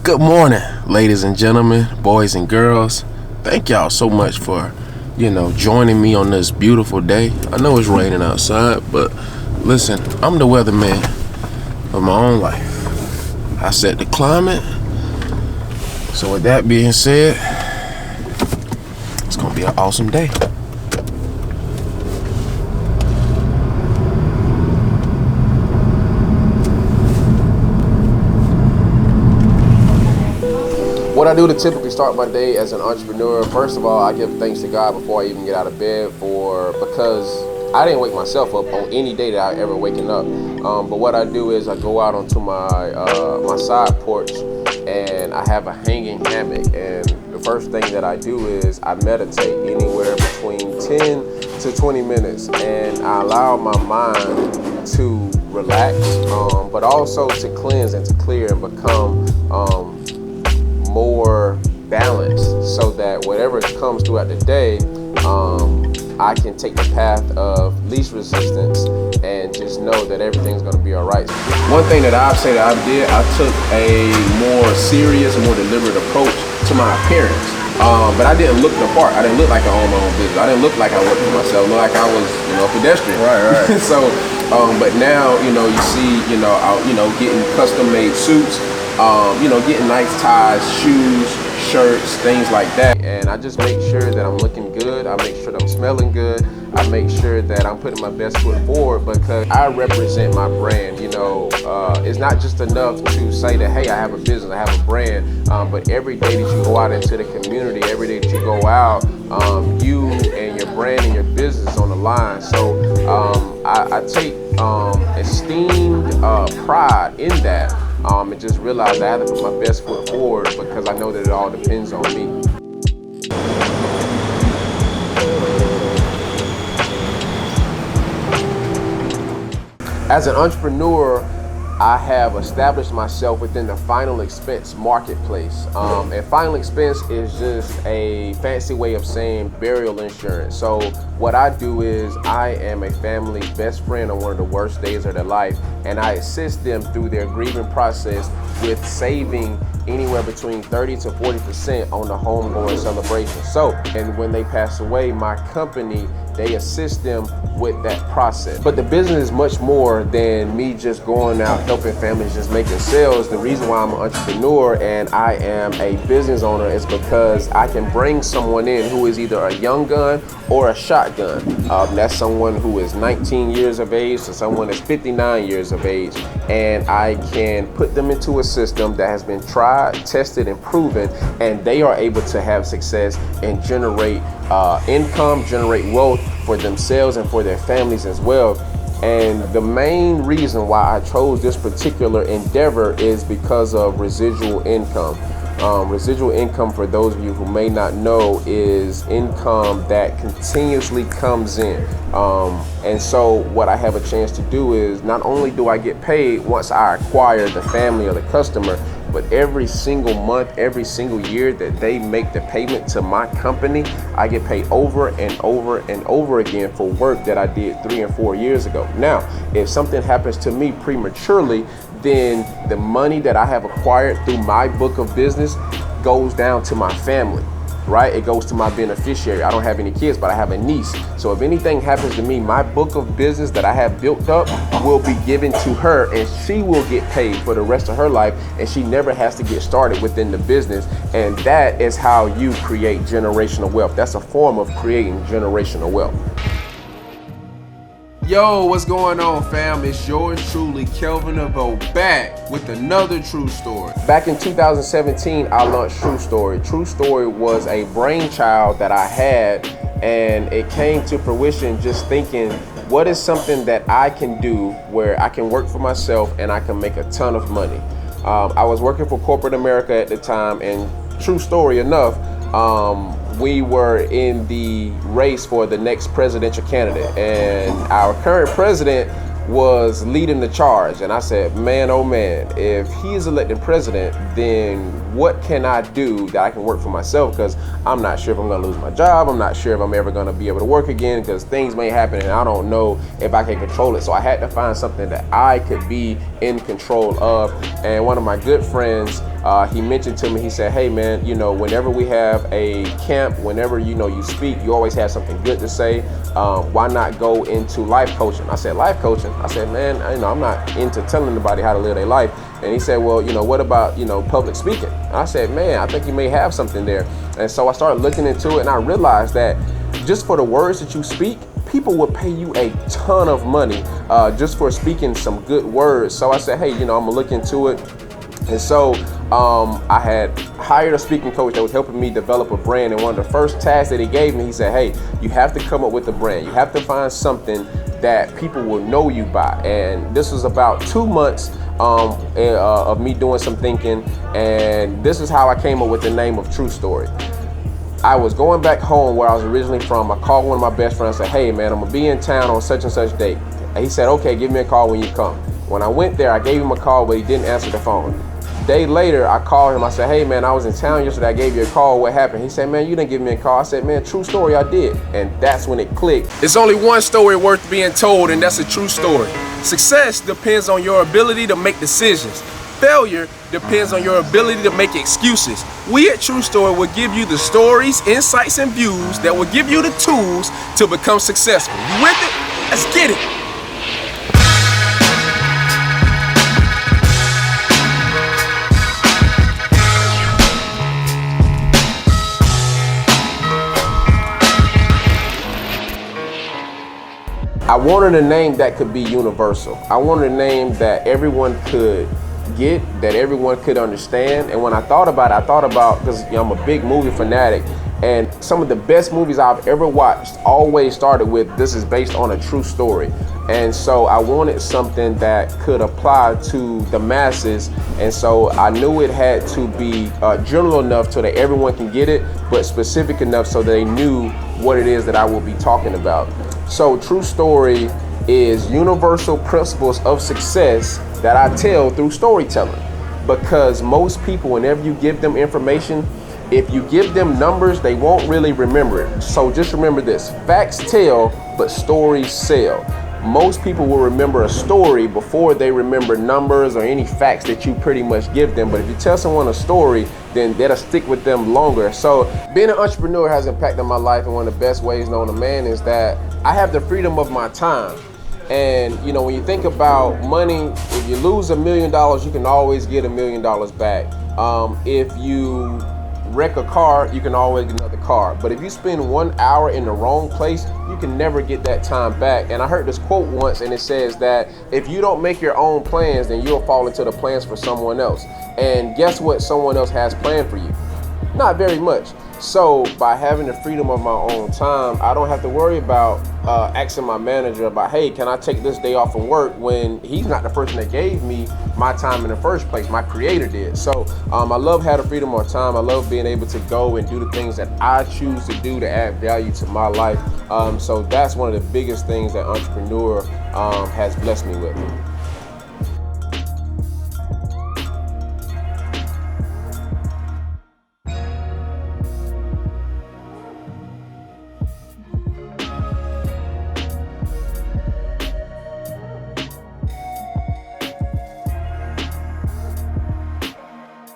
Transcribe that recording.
Good morning, ladies and gentlemen, boys and girls. Thank y'all so much for, joining me on this beautiful day. I know it's raining outside, but listen, I'm the weatherman of my own life. I set the climate. So with that being said, it's gonna be an awesome day. What I do to typically start my day as an entrepreneur, first of all, I give thanks to God before I even get out of bed because I didn't wake myself up on any day that I ever waken up. But what I do is I go out onto my side porch and I have a hanging hammock. And the first thing that I do is I meditate anywhere between 10 to 20 minutes, and I allow my mind to relax, but also to cleanse and to clear and become more balanced, so that whatever comes throughout the day, I can take the path of least resistance and just know that everything's going to be all right. One thing that I'd say that I did, I took a more serious, more deliberate approach to my appearance. But I didn't look the part. I didn't look like I owned my own business. I didn't look like I worked for myself. I looked like I was, a pedestrian. Right. So, but now, you see, out, getting custom-made suits. Getting nice ties, shoes, shirts, things like that. And I just make sure that I'm looking good. I make sure that I'm smelling good. I make sure that I'm putting my best foot forward because I represent my brand. It's not just enough to say that, hey, I have a business, I have a brand, but every day that you go out into the community, every day that you go out, you and your brand and your business is on the line. So I take esteemed pride in that. And just realize I have to put my best foot forward because I know that it all depends on me. As an entrepreneur, I have established myself within the final expense marketplace. And final expense is just a fancy way of saying burial insurance. So what I do is I am a family's best friend on one of the worst days of their life, and I assist them through their grieving process with saving anywhere between 30 to 40% on the homegoing celebration. So, and when they pass away, my company, they assist them with that process. But the business is much more than me just going out helping families just making sales. The reason why I'm an entrepreneur and I am a business owner is because I can bring someone in who is either a young gun or a shotgun. That's someone who is 19 years of age to someone that's 59 years of age. And I can put them into a system that has been tried, tested, and proven, and they are able to have success and generate income, generate wealth for themselves and for their families as well. And the main reason why I chose this particular endeavor is because of residual income. Residual income, for those of you who may not know, is income that continuously comes in. And so what I have a chance to do is not only do I get paid once I acquire the family or the customer, but every single month, every single year that they make the payment to my company, I get paid over and over and over again for work that I did 3 and 4 years ago. Now, if something happens to me prematurely, then the money that I have acquired through my book of business goes down to my family, right? It goes to my beneficiary. I don't have any kids, but I have a niece. So if anything happens to me, my book of business that I have built up will be given to her, and she will get paid for the rest of her life, and she never has to get started within the business. And that is how you create generational wealth. That's a form of creating generational wealth. Yo, what's going on, fam? It's yours truly, Kelvin Deveaux, back with another true story. Back in 2017, I launched True Story. True Story was a brainchild that I had, and it came to fruition just thinking, what is something that I can do where I can work for myself and I can make a ton of money? I was working for corporate America at the time, and true story enough, we were in the race for the next presidential candidate, and our current president was leading the charge. And I said, man, oh man, if he is elected president, then what can I do that I can work for myself? Because I'm not sure if I'm gonna lose my job. I'm not sure if I'm ever gonna be able to work again, because things may happen and I don't know if I can control it. So I had to find something that I could be in control of. And one of my good friends, he mentioned to me, he said, hey man, you know, whenever we have a camp, whenever you speak, you always have something good to say. Why not go into life coaching? I said, life coaching? I said, man, I'm not into telling anybody how to live their life. And he said, well, what about, public speaking? And I said, man, I think you may have something there. And so I started looking into it, and I realized that just for the words that you speak, people will pay you a ton of money just for speaking some good words. So I said, hey, I'm gonna look into it. And so I had hired a speaking coach that was helping me develop a brand. And one of the first tasks that he gave me, he said, hey, you have to come up with a brand. You have to find something that people will know you by. And this was about 2 months of me doing some thinking. And this is how I came up with the name of True Story. I was going back home where I was originally from. I called one of my best friends and said, hey man, I'm gonna be in town on such and such date. And he said, okay, give me a call when you come. When I went there, I gave him a call, but he didn't answer the phone. A day later, I called him. I said, hey man, I was in town yesterday. I gave you a call. What happened? He said, man, you didn't give me a call. I said, man, true story, I did. And that's when it clicked. It's only one story worth being told, and that's a true story. Success depends on your ability to make decisions. Failure depends on your ability to make excuses. We at True Story will give you the stories, insights, and views that will give you the tools to become successful. You with it? Let's get it. I wanted a name that could be universal. I wanted a name that everyone could get, that everyone could understand. And when I thought about it, because I'm a big movie fanatic, and some of the best movies I've ever watched always started with, this is based on a true story. And so I wanted something that could apply to the masses. And so I knew it had to be general enough so that everyone can get it, but specific enough so they knew what it is that I will be talking about. So True Story is universal principles of success that I tell through storytelling. Because most people, whenever you give them information, if you give them numbers, they won't really remember it. So just remember this: facts tell, but stories sell. Most people will remember a story before they remember numbers or any facts that you pretty much give them. But if you tell someone a story, then that'll stick with them longer. So being an entrepreneur has impacted my life, and one of the best ways known to man is that I have the freedom of my time. And when you think about money, if you lose $1 million, you can always get $1 million back. If you wreck a car, you can always get another car. But if you spend 1 hour in the wrong place, you can never get that time back. And I heard this quote once, and it says that if you don't make your own plans, then you'll fall into the plans for someone else. And guess what someone else has planned for you? Not very much. So by having the freedom of my own time, I don't have to worry about asking my manager about, hey, can I take this day off from work, when he's not the person that gave me my time in the first place. My creator did. So I love having the freedom of time. I love being able to go and do the things that I choose to do to add value to my life. So that's one of the biggest things that entrepreneur has blessed me with.